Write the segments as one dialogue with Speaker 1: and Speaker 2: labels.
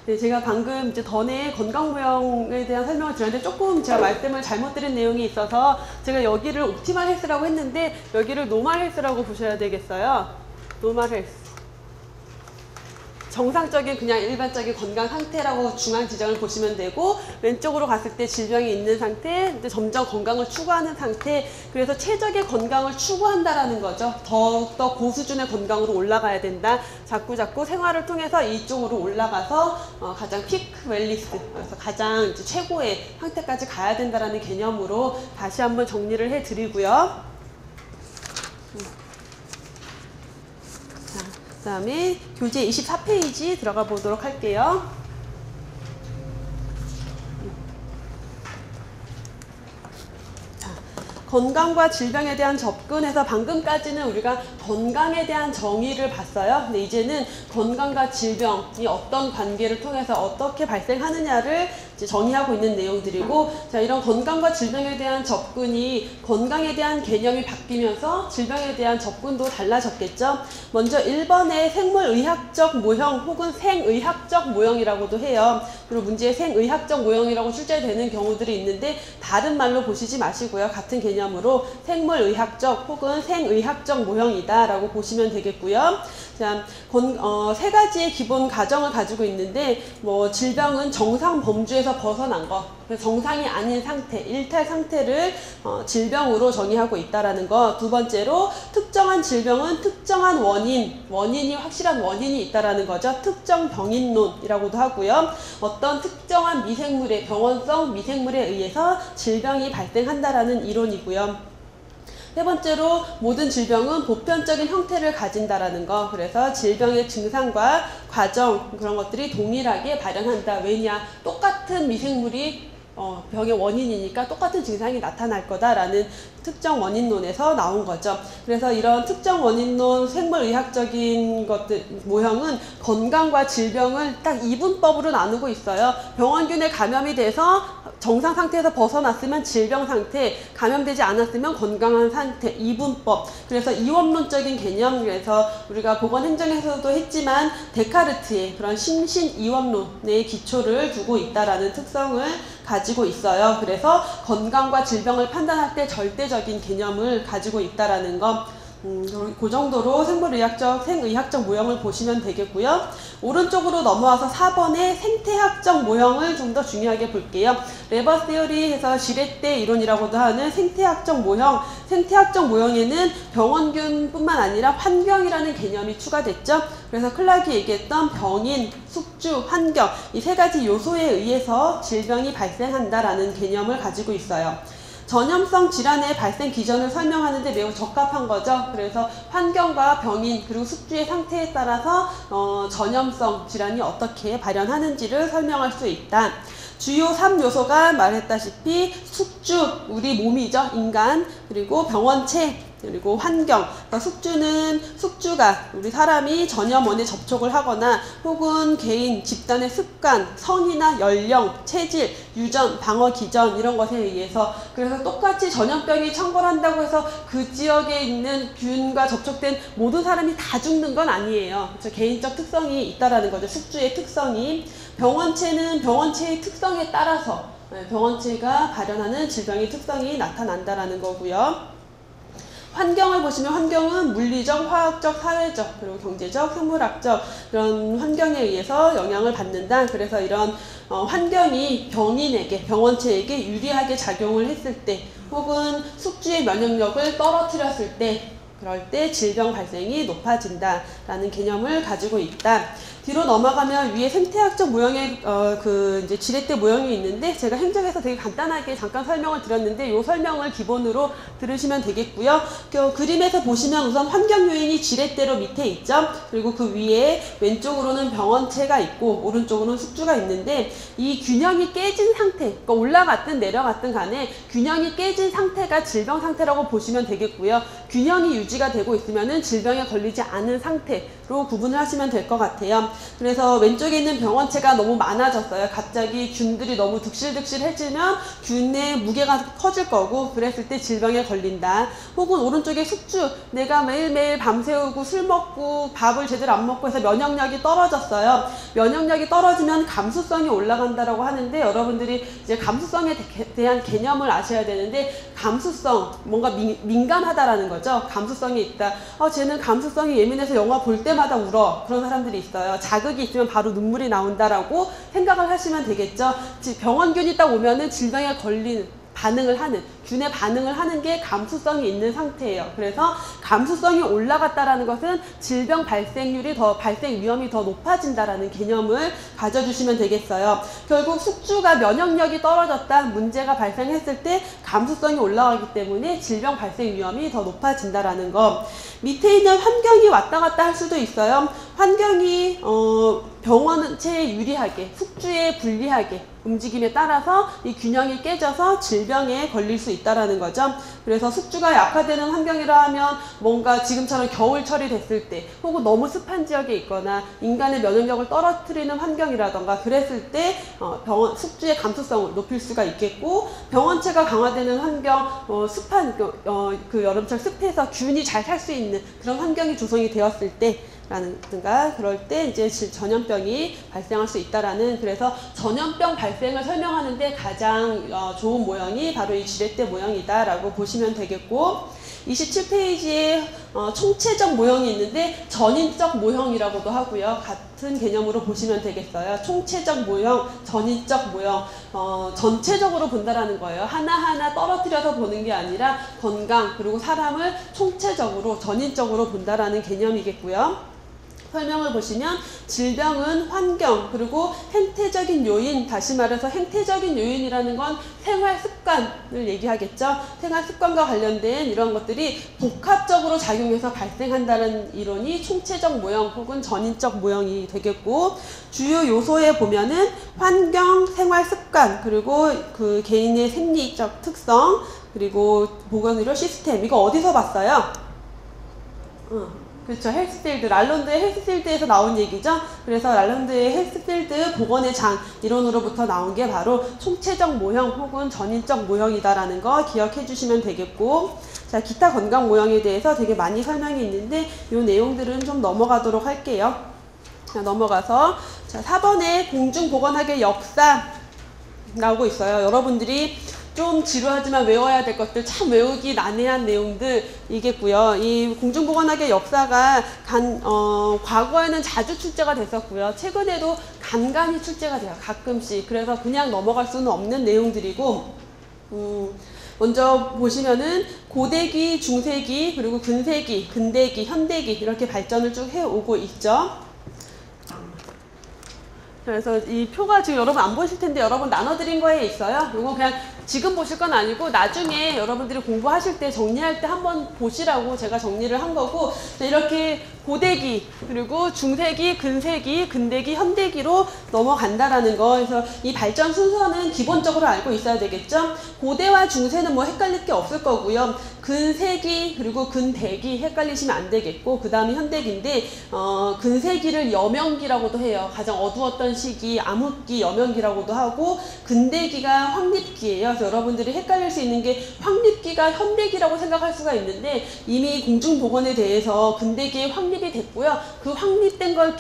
Speaker 1: 네, 제가 방금 이제 전에 건강무형에 대한 설명을 드렸는데 조금 제가 말씀을 잘못 드린 내용이 있어서 제가 여기를 옵티멀 헬스라고 했는데 여기를 노멀 헬스라고 보셔야 되겠어요. 노멀 헬스. 정상적인 그냥 일반적인 건강 상태라고 중앙 지정을 보시면 되고, 왼쪽으로 갔을 때 질병이 있는 상태, 이제 점점 건강을 추구하는 상태. 그래서 최적의 건강을 추구한다라는 거죠. 더욱더 고수준의 건강으로 올라가야 된다. 자꾸 생활을 통해서 이쪽으로 올라가서 가장 피크 웰리스, 그래서 가장 이제 최고의 상태까지 가야 된다라는 개념으로 다시 한번 정리를 해드리고요. 그 다음에 교재 24페이지 들어가 보도록 할게요. 건강과 질병에 대한 접근에서 방금까지는 우리가 건강에 대한 정의를 봤어요. 근데 이제는 건강과 질병이 어떤 관계를 통해서 어떻게 발생하느냐를 이제 정의하고 있는 내용들이고, 자, 이런 건강과 질병에 대한 접근이 건강에 대한 개념이 바뀌면서 질병에 대한 접근도 달라졌겠죠. 먼저 1번의 생물의학적 모형 혹은 생의학적 모형이라고도 해요. 그리고 문제에 생의학적 모형이라고 출제되는 경우들이 있는데 다른 말로 보시지 마시고요. 같은 개념으로 생물의학적 혹은 생의학적 모형이다 라고 보시면 되겠고요. 자, 세 가지의 기본 가정을 가지고 있는데, 질병은 정상 범주에서 벗어난 것, 정상이 아닌 상태, 일탈 상태를 질병으로 정의하고 있다라는 것. 두 번째로 특정한 질병은 특정한 원인이 확실한 원인이 있다라는 거죠. 특정 병인론이라고도 하고요. 어떤 특정한 미생물의 병원성 미생물에 의해서 질병이 발생한다라는 이론이고요. 세 번째로 모든 질병은 보편적인 형태를 가진다라는 거. 그래서 질병의 증상과 과정, 그런 것들이 동일하게 발현한다. 왜냐? 똑같은 미생물이 병의 원인이니까 똑같은 증상이 나타날 거다라는 특정 원인론에서 나온 거죠. 그래서 이런 특정 원인론 생물의학적인 것들 모형은 건강과 질병을 딱 이분법으로 나누고 있어요. 병원균에 감염이 돼서 정상 상태에서 벗어났으면 질병 상태, 감염되지 않았으면 건강한 상태, 이분법. 그래서 이원론적인 개념, 그래서 우리가 보건행정에서도 했지만 데카르트의 그런 심신이원론의 기초를 두고 있다라는 특성을 가지고 있어요. 그래서 건강과 질병을 판단할 때 절대적인 개념을 가지고 있다라는 것. 그 정도로 생의학적 모형을 보시면 되겠고요. 오른쪽으로 넘어와서 4번의 생태학적 모형을 좀 더 중요하게 볼게요. 레버 시어리 해서 지렛대 이론이라고도 하는 생태학적 모형에는 병원균뿐만 아니라 환경이라는 개념이 추가됐죠. 그래서 클락이 얘기했던 병인, 숙주, 환경, 이 세 가지 요소에 의해서 질병이 발생한다라는 개념을 가지고 있어요. 전염성 질환의 발생 기전을 설명하는데 매우 적합한 거죠. 그래서 환경과 병인 그리고 숙주의 상태에 따라서 전염성 질환이 어떻게 발현하는지를 설명할 수 있다. 주요 3요소가 말했다시피 숙주, 우리 몸이죠. 인간, 그리고 병원체, 그리고 환경. 그러니까 숙주가 우리 사람이 전염원에 접촉을 하거나 혹은 개인, 집단의 습관, 성이나 연령, 체질, 유전, 방어 기전 이런 것에 의해서. 그래서 똑같이 전염병이 창궐한다고 해서 그 지역에 있는 균과 접촉된 모든 사람이 다 죽는 건 아니에요. 그래서 개인적 특성이 있다라는 거죠. 숙주의 특성이. 병원체는 병원체의 특성에 따라서 병원체가 발현하는 질병의 특성이 나타난다라는 거고요. 환경을 보시면 환경은 물리적, 화학적, 사회적, 그리고 경제적, 생물학적 이런 환경에 의해서 영향을 받는다. 그래서 이런 환경이 병인에게, 병원체에게 유리하게 작용을 했을 때 혹은 숙주의 면역력을 떨어뜨렸을 때, 그럴 때 질병 발생이 높아진다라는 개념을 가지고 있다. 뒤로 넘어가면 위에 생태학적 모형의 이제 지렛대 모형이 있는데 제가 행정에서 되게 간단하게 잠깐 설명을 드렸는데 이 설명을 기본으로 들으시면 되겠고요. 그림에서 보시면 우선 환경 요인이 지렛대로 밑에 있죠. 그리고 그 위에 왼쪽으로는 병원체가 있고 오른쪽으로는 숙주가 있는데 이 균형이 깨진 상태, 그러니까 올라갔든 내려갔든 간에 균형이 깨진 상태가 질병 상태라고 보시면 되겠고요. 균형이 유지가 되고 있으면은 질병에 걸리지 않은 상태로 구분을 하시면 될 것 같아요. 그래서 왼쪽에 있는 병원체가 너무 많아졌어요. 갑자기 균들이 너무 득실득실해지면 균의 무게가 커질 거고, 그랬을 때 질병에 걸린다. 혹은 오른쪽에 숙주, 내가 매일매일 밤새우고 술 먹고 밥을 제대로 안 먹고 해서 면역력이 떨어졌어요. 면역력이 떨어지면 감수성이 올라간다라고 하는데, 여러분들이 이제 감수성에 대한 개념을 아셔야 되는데, 감수성, 뭔가 민감하다라는 거죠. 감수성이 있다. 쟤는 감수성이 예민해서 영화 볼 때마다 울어. 그런 사람들이 있어요. 자극이 있으면 바로 눈물이 나온다라고 생각을 하시면 되겠죠. 병원균이 딱 오면은 질병에 걸리는, 반응을 하는, 균에 반응을 하는 게 감수성이 있는 상태예요. 그래서 감수성이 올라갔다라는 것은 질병 발생 위험이 더 높아진다라는 개념을 가져주시면 되겠어요. 결국 숙주가 면역력이 떨어졌다, 문제가 발생했을 때 감수성이 올라가기 때문에 질병 발생 위험이 더 높아진다라는 거. 밑에 있는 환경이 왔다 갔다 할 수도 있어요. 환경이 병원체에 유리하게, 숙주에 불리하게 움직임에 따라서 이 균형이 깨져서 질병에 걸릴 수 있다라는 거죠. 그래서 숙주가 약화되는 환경이라 하면 뭔가 지금처럼 겨울철이 됐을 때, 혹은 너무 습한 지역에 있거나 인간의 면역력을 떨어뜨리는 환경이라던가 그랬을 때 숙주의 감수성을 높일 수가 있겠고, 병원체가 강화되는 환경, 습한 그 여름철 습해서 균이 잘 살 수 있는 그런 환경이 조성이 되었을 때 라든가, 그럴 때 이제 전염병이 발생할 수 있다라는, 그래서 전염병 발생을 설명하는데 가장 좋은 모형이 바로 이 지렛대 모형이다라고 보시면 되겠고, 27페이지에 총체적 모형이 있는데 전인적 모형이라고도 하고요. 같은 개념으로 보시면 되겠어요. 총체적 모형, 전인적 모형, 전체적으로 본다라는 거예요. 하나하나 떨어뜨려서 보는 게 아니라 건강, 그리고 사람을 총체적으로, 전인적으로 본다라는 개념이겠고요. 설명을 보시면 질병은 환경, 그리고 행태적인 요인, 다시 말해서 행태적인 요인이라는 건 생활 습관을 얘기하겠죠. 생활 습관과 관련된 이런 것들이 복합적으로 작용해서 발생한다는 이론이 총체적 모형 혹은 전인적 모형이 되겠고, 주요 요소에 보면은 환경, 생활 습관, 그리고 그 개인의 생리적 특성, 그리고 보건의료 시스템. 이거 어디서 봤어요? 그렇죠. 헬스필드, 랄론드의 헬스필드에서 나온 얘기죠. 그래서 랄론드의 헬스필드 보건의 장 이론으로부터 나온 게 바로 총체적 모형 혹은 전인적 모형이다라는 거 기억해 주시면 되겠고, 자, 기타 건강 모형에 대해서 되게 많이 설명이 있는데 이 내용들은 좀 넘어가도록 할게요. 자, 넘어가서, 자, 4번에 공중보건학의 역사 나오고 있어요. 여러분들이 좀 지루하지만 외워야 될 것들, 참 외우기 난해한 내용들이겠고요. 이 공중보건학의 역사가 과거에는 자주 출제가 됐었고요. 최근에도 간간히 출제가 돼요. 가끔씩. 그래서 그냥 넘어갈 수는 없는 내용들이고, 먼저 보시면은 고대기, 중세기, 그리고 근세기, 근대기, 현대기 이렇게 발전을 쭉 해오고 있죠. 그래서 이 표가 지금 여러분 안 보실 텐데 여러분 나눠드린 거에 있어요. 이거 그냥 지금 보실 건 아니고 나중에 여러분들이 공부하실 때 정리할 때 한번 보시라고 제가 정리를 한 거고, 이렇게 고대기, 그리고 중세기, 근세기, 근대기, 현대기로 넘어간다라는 거. 그래서 이 발전 순서는 기본적으로 알고 있어야 되겠죠. 고대와 중세는 뭐 헷갈릴 게 없을 거고요. 근세기 그리고 근대기 헷갈리시면 안 되겠고, 그 다음에 현대기인데 근세기를 여명기라고도 해요. 가장 어두웠던 시기, 암흑기, 여명기라고도 하고, 근대기가 황립기예요. 그래서 여러분들이 헷갈릴 수 있는 게 황립기가 현대기라고 생각할 수가 있는데, 이미 공중보건에 대해서 근대기에 확립이 됐고요. 그 확립된 걸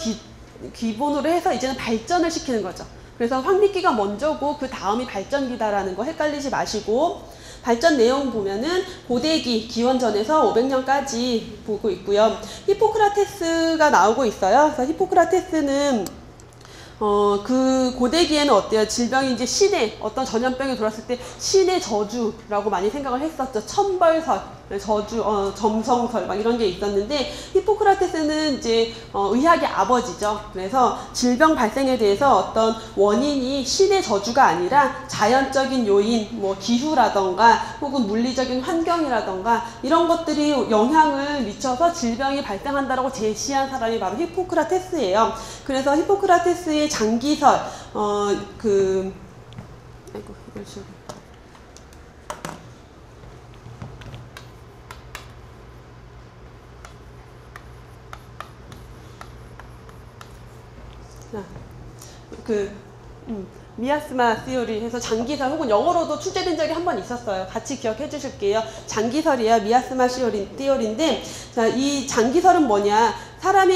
Speaker 1: 기본으로 해서 이제는 발전을 시키는 거죠. 그래서 확립기가 먼저고 그 다음이 발전기다라는 거 헷갈리지 마시고, 발전 내용 보면은 고대기, 기원전에서 500년까지 보고 있고요. 히포크라테스가 나오고 있어요. 그래서 히포크라테스는 그 고대기에는 어때요? 질병이 이제 신의 어떤 전염병이 들어왔을 때 신의 저주라고 많이 생각을 했었죠. 천벌설, 저주, 점성설 막 이런 게 있었는데, 히포크라테스는 이제 의학의 아버지죠. 그래서 질병 발생에 대해서 어떤 원인이 신의 저주가 아니라 자연적인 요인, 뭐 기후라던가 혹은 물리적인 환경이라던가 이런 것들이 영향을 미쳐서 질병이 발생한다라고 제시한 사람이 바로 히포크라테스예요. 그래서 히포크라테스의 장기설, 아이고 이걸 지금 자, 미아스마 시오리 해서 장기설, 혹은 영어로도 출제된 적이 한 번 있었어요. 같이 기억해 주실게요. 장기설이에요. 미아스마 시오리 띠오리인데, 자, 이 장기설은 뭐냐? 사람이